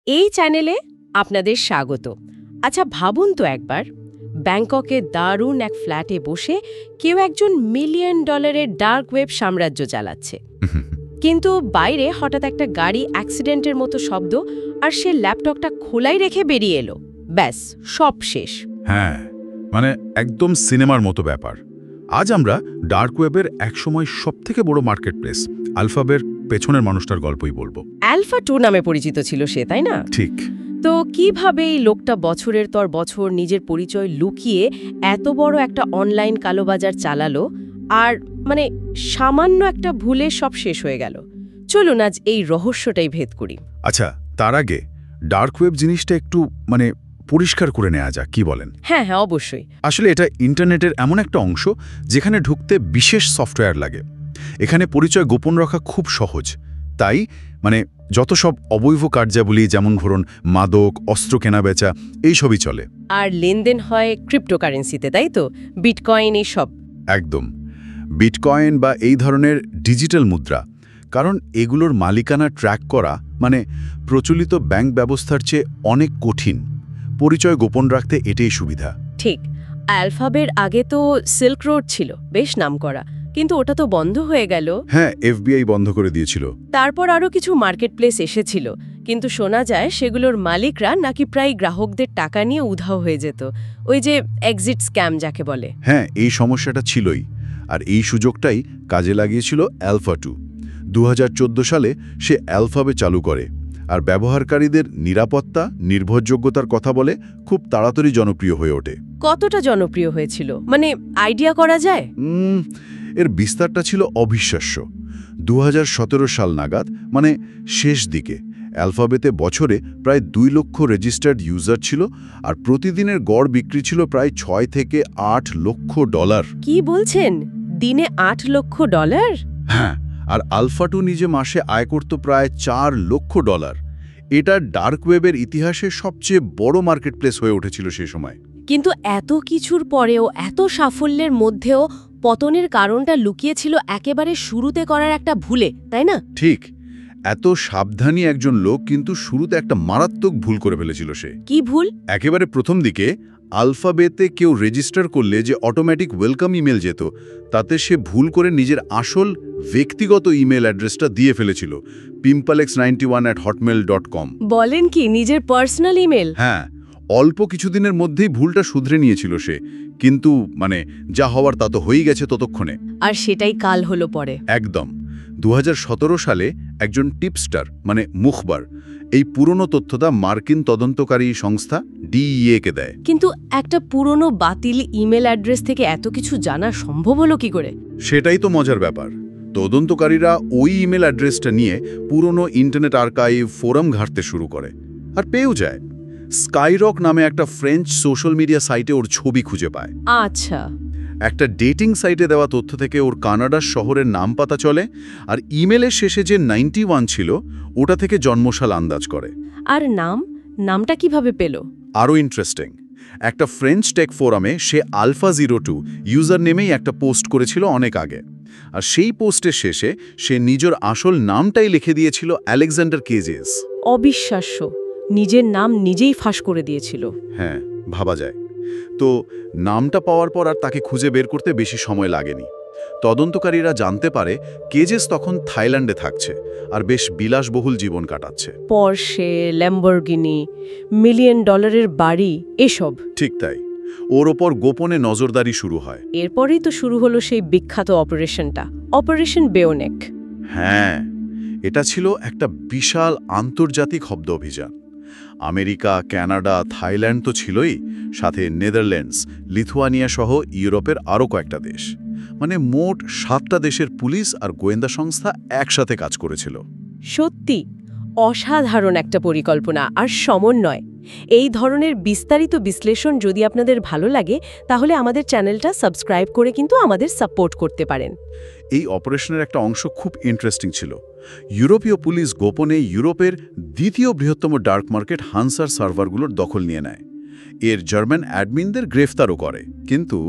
এই চ্যানেলে আপনাদের স্বাগত। আচ্ছা ভাবুন তো একবার, ব্যাংককে দারুণ এক ফ্ল্যাটে বসে কেউ একজন মিলিয়ন ডলারের ডার্ক ওয়েব সাম্রাজ্য চালাচ্ছে, কিন্তু বাইরে হঠাৎ একটা গাড়ি অ্যাক্সিডেন্টের মতো শব্দ আর সে ল্যাপটপটা খোলাই রেখে বেরিয়ে এলো। ব্যাস, সব শেষ। হ্যাঁ, মানে একদম সিনেমার মতো ব্যাপার। আজ আমরা ডার্ক ওয়েবের একসময় সবথেকে বড় মার্কেট প্লেস আলফাবের পেছনের মানুষটার গল্পই বলবো। অ্যালফা 2 নামে পরিচিত ছিল সে, তাই না? ঠিক। তো কিভাবে এই লোকটা বছরের পর বছর নিজের পরিচয় লুকিয়ে এত বড় একটা অনলাইন কালোবাজার চালালো, আর সামান্য একটা ভুলে সব শেষ হয়ে গেল? চলুন আজ এই রহস্যটাই ভেদ করি। আচ্ছা, তার আগে ডার্ক ওয়েব জিনিসটা একটু পরিষ্কার করে নেওয়া যাক, কি বলেন? হ্যাঁ, অবশ্যই। আসলে এটা ইন্টারনেটের এমন একটা অংশ যেখানে ঢুকতে বিশেষ সফটওয়্যার লাগে। এখানে পরিচয় গোপন রাখা খুব সহজ। তাই যত সব অবৈধ কার্যাবলী, যেমন ধরুন মাদক, অস্ত্র কেনাবেচা, এইসবই চলে। আর লেনদেন হয় ক্রিপ্টোকারেন্সিতে, তাই তো? বিটকয়েন, এইসব। একদম। বিটকয়েন বা এই ধরনের ডিজিটাল মুদ্রা, কারণ এগুলোর মালিকানা ট্র্যাক করা প্রচলিত ব্যাংক ব্যবস্থার চেয়ে অনেক কঠিন। পরিচয় গোপন রাখতে এটাই সুবিধা। ঠিক। অ্যালফাবের আগে তো সিল্ক রোড ছিল, বেশ নামকরা, কিন্তু ওটা তো বন্ধ হয়ে গেল। হ্যাঁ, এফবিআই বন্ধ করে দিয়েছিল। তারপর আরও কিছু মার্কেট প্লেস এসেছিল, কিন্তু শোনা যায় সেগুলোর মালিকরা নাকি প্রায় গ্রাহকদের টাকা নিয়ে উধাও হয়ে যেত। ওই যে এক্সিট স্ক্যাম যাকে বলে। হ্যাঁ, এই সমস্যাটা ছিলই, আর এই সুযোগটাই কাজে লাগিয়েছিল অ্যালফা 2। 2014 সালে সে অ্যালফাবে চালু করে, আর ব্যবহারকারীদের নিরাপত্তা, নির্ভরযোগ্যতার কথা বলে খুব তাড়াতাড়ি জনপ্রিয় হয়ে ওঠে। কতটা জনপ্রিয় হয়েছিল, আইডিয়া করা যায়? এর বিস্তারটা ছিল অবিশ্বাস্য। 2017 সাল নাগাদ, শেষ দিকে, অ্যালফাবেতে বছরে প্রায় 2 লক্ষ রেজিস্টার্ড ইউজার ছিল, আর প্রতিদিনের গড় বিক্রি ছিল প্রায় 6 থেকে 8 লক্ষ ডলার। কি বলছেন? দিনে 8 লক্ষ ডলার? হ্যাঁ, আর আলফা 2 নিজে মাসে আয় করত প্রায় 4 লক্ষ ডলার। এটা ডার্ক ওয়েবের ইতিহাসে সবচেয়ে বড় মার্কেট প্লেস হয়ে উঠেছিল সে সময়। কিন্তু এত কিছুর পরেও, এত সাফল্যের মধ্যেও পতনের কারণটা লুকিয়েছিল একেবারে শুরুতে করার একটা ভুলে, তাই না? ঠিক। এত সাবধানী একজন লোক, কিন্তু শুরুতে একটা মারাত্মক ভুল করে ফেলেছিল সে। কি ভুল? একেবারে প্রথম দিকে আলফাবেতে কেউ রেজিস্টার করলে যে অটোমেটিক ওয়েলকাম ইমেল যেত, তাতে সে ভুল করে নিজের আসল ব্যক্তিগত ইমেল অ্যাড্রেসটা দিয়ে ফেলেছিল, pimpalex91@hotmail.com। বলেন কি, নিজের পার্সোনাল ইমেল? হ্যাঁ, অল্প কিছুদিনের মধ্যেই ভুলটা শুধরে নিয়েছিল সে, কিন্তু যা হওয়ার তা তো হয়েই গেছে ততক্ষণে। আর সেটাই কাল হলো পরে। একদম। 2017 সালে একজন টিপস্টার মুখবার এই পুরনো তথ্যটা মার্কিন তদন্তকারী সংস্থা ডিইএ-কে দেয়। কিন্তু একটা পুরনো বাতিল ইমেল অ্যাড্রেস থেকে এত কিছু জানা সম্ভব হলো কি করে? সেটাই তো মজার ব্যাপার। তদন্তকারীরা ওই ইমেল অ্যাড্রেসটা নিয়ে পুরনো ইন্টারনেট আর্কাইভ, ফোরাম ঘাঁটতে শুরু করে, আর পেয়েও যায়। স্কাইরক নামে একটা ফ্রেঞ্চ সোশ্যাল মিডিয়া সাইটে ওর ছবি খুঁজে পায়। আচ্ছা। একটা ডেটিং সাইটে দেওয়া তথ্য থেকে ওর কানাডার শহরের নাম পাতা চলে, আর ইমেলের শেষে যে 91 ছিল, ওটা থেকে জন্মসাল আন্দাজ করে। আর নামটা কিভাবে পেল? আরও ইন্টারেস্টিং, একটা ফ্রেঞ্চ টেক ফোরামে সে আলফা02 ইউজার নেমেই একটা পোস্ট করেছিল অনেক আগে, আর সেই পোস্টের শেষে সে নিজের আসল নামটাই লিখে দিয়েছিল আলেকজান্ডার কেজেস। অবিশ্বাস্য, নিজের নাম নিজেই ফাঁস করে দিয়েছিল। হ্যাঁ, ভাবা যায়। তো নামটা পাওয়ার পর আর তাকে খুঁজে বের করতে বেশি সময় লাগেনি। তদন্তকারীরা জানতে পারে কেজেস তখন থাইল্যান্ডে থাকছে, আর বেশ বিলাসবহুল জীবন কাটাচ্ছে। পরশে, ল্যাম্বরগিনি, মিলিয়ন ডলারের বাড়ি, এসব। ঠিক তাই। ওর ওপর গোপনে নজরদারি শুরু হয়। এরপরেই তো শুরু হলো সেই বিখ্যাত অপারেশনটা, অপারেশন বেওনেক। হ্যাঁ, এটা ছিল একটা বিশাল আন্তর্জাতিক শব্দ অভিযান। আমেরিকা, কানাডা, থাইল্যান্ড তো ছিলই, সাথে নেদারল্যান্ডস, লিথুয়ানিয়া সহ ইউরোপের আরও কয়েকটা দেশ। মোট 7টা দেশের পুলিশ আর গোয়েন্দা সংস্থা একসাথে কাজ করেছিল। সত্যি অসাধারণ একটা পরিকল্পনা আর সমন্বয়। এই ধরনের বিস্তারিত বিশ্লেষণ যদি আপনাদের ভালো লাগে, তাহলে আমাদের চ্যানেলটা সাবস্ক্রাইব করে কিন্তু আমাদের সাপোর্ট করতে পারেন। এই অপারেশনের একটা অংশ খুব ইন্টারেস্টিং ছিল। ইউরোপীয় পুলিশ গোপনে ইউরোপের দ্বিতীয় বৃহত্তম ডার্ক মার্কেট হান্সার সার্ভারগুলোর দখল নিয়ে নেয়। এর জার্মান অ্যাডমিনদের গ্রেফতারও করে, কিন্তু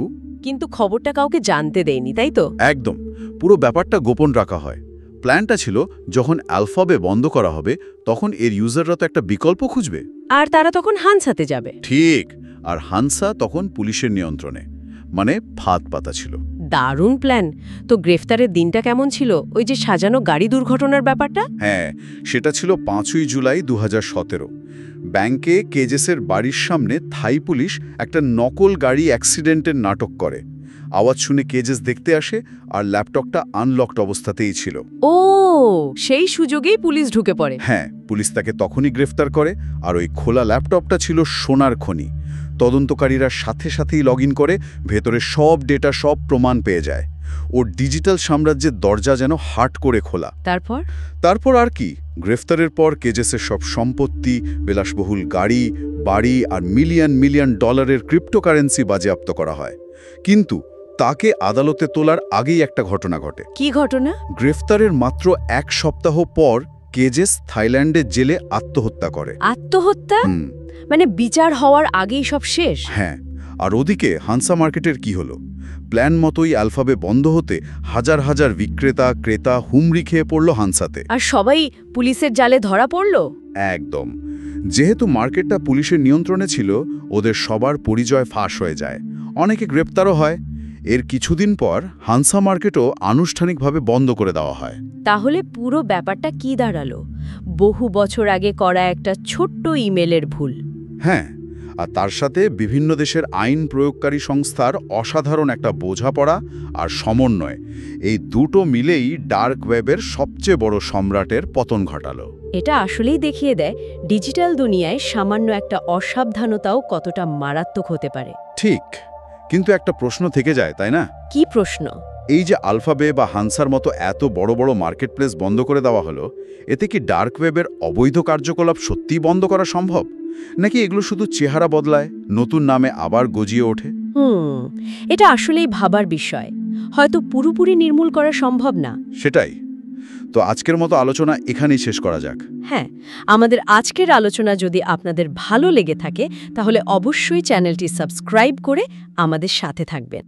খবরটা কাউকে জানতে দেয়নি, তাই তো? একদম। পুরো ব্যাপারটা গোপন রাখা হয়। প্ল্যানটা ছিল যখন অ্যালফাবে বন্ধ করা হবে তখন এর ইউজাররা তো একটা বিকল্প খুঁজবে। আর তারা তখন হানসাতে যাবে। ঠিক, আর হানসা তখন পুলিশের নিয়ন্ত্রণে, মানে ফাঁদ পাতা ছিল। দারুণ প্ল্যান। তো গ্রেফতারের দিনটা কেমন ছিল? ওই যে সাজানো গাড়ি দুর্ঘটনার ব্যাপারটা? হ্যাঁ, সেটা ছিল 5ই জুলাই 2017। ব্যাংকে কেজেসের বাড়ির সামনে থাই পুলিশ একটা নকল গাড়ি অ্যাক্সিডেন্টের নাটক করে। আওয়াজ শুনে কেজেস দেখতে আসে, আর ল্যাপটপটা আনলকড অবস্থাতেই ছিল। ও, সেই সুযোগেই পুলিশ ঢুকে পড়ে। হ্যাঁ, পুলিশ তাকে তখনই গ্রেফতার করে, আর ওই খোলা ল্যাপটপটা ছিল সোনার খনি। তদন্তকারীরা সাথে সাথেই লগ করে ভেতরে সব ডেটা, সব প্রমাণ পেয়ে যায়। ওর ডিজিটাল সাম্রাজ্যের দরজা যেন হাট করে খোলা। তারপর আর কি, গ্রেফতারের পর কেজেসের সব সম্পত্তি, বিলাসবহুল গাড়ি, বাড়ি আর মিলিয়ন মিলিয়ন ডলারের ক্রিপ্টোকারেন্সি বাজেয়াপ্ত করা হয়। কিন্তু তাকে আদালতে তোলার আগেই একটা ঘটনা ঘটে। কি ঘটনা? গ্রেফতারের মাত্র 1 সপ্তাহ পর কেজেস থাইল্যান্ডের জেলে আত্মহত্যা করে। আত্মহত্যা? মানে বিচার হওয়ার আগেই সব শেষ? হ্যাঁ, আর ওদিকে হানসা মার্কেটের কি হলো? প্ল্যান মতোই অ্যালফাবে বন্ধ হতে হাজার হাজার বিক্রেতা ক্রেতা হুমড়ি খেয়ে পড়ল হানসাতে। আর সবাই পুলিশের জালে ধরা পড়ল? একদম। যেহেতু মার্কেটটা পুলিশের নিয়ন্ত্রণে ছিল, ওদের সবার পরিচয় ফাঁস হয়ে যায়, অনেকে গ্রেপ্তারও হয়। এর কিছুদিন পর হানসা মার্কেটও আনুষ্ঠানিকভাবে বন্ধ করে দেওয়া হয়। তাহলে পুরো ব্যাপারটা কি দাঁড়ালো? বহু বছর আগে করা একটা ছোট্ট ইমেলের ভুল। হ্যাঁ, আর তার সাথে বিভিন্ন দেশের আইন প্রয়োগকারী সংস্থার অসাধারণ একটা বোঝাপড়া আর সমন্বয়, এই দুটো মিলেই ডার্ক ওয়েবের সবচেয়ে বড় সম্রাটের পতন ঘটালো। এটা আসলেই দেখিয়ে দেয় ডিজিটাল দুনিয়ায় সামান্য একটা অসাবধানতাও কতটা মারাত্মক হতে পারে। ঠিক, কিন্তু একটা প্রশ্ন থেকে যায়, তাই না? কি প্রশ্ন? এই যে আলফাবে বা হানসার মতো এত বড় বড় মার্কেট প্লেস বন্ধ করে দেওয়া হলো, এতে কি ডার্ক ওয়েবের অবৈধ কার্যকলাপ সত্যিই বন্ধ করা সম্ভব, নাকি এগুলো শুধু চেহারা বদলায়, নতুন নামে আবার গজিয়ে ওঠে? এটা আসলেই ভাবার বিষয়। হয়তো পুরোপুরি নির্মূল করা সম্ভব না। সেটাই তো। আজকের মতো আলোচনা এখানেই শেষ করা যাক। হ্যাঁ, আমাদের আজকের আলোচনা যদি আপনাদের ভালো লেগে থাকে তাহলে অবশ্যই চ্যানেলটি সাবস্ক্রাইব করে আমাদের সাথে থাকবেন।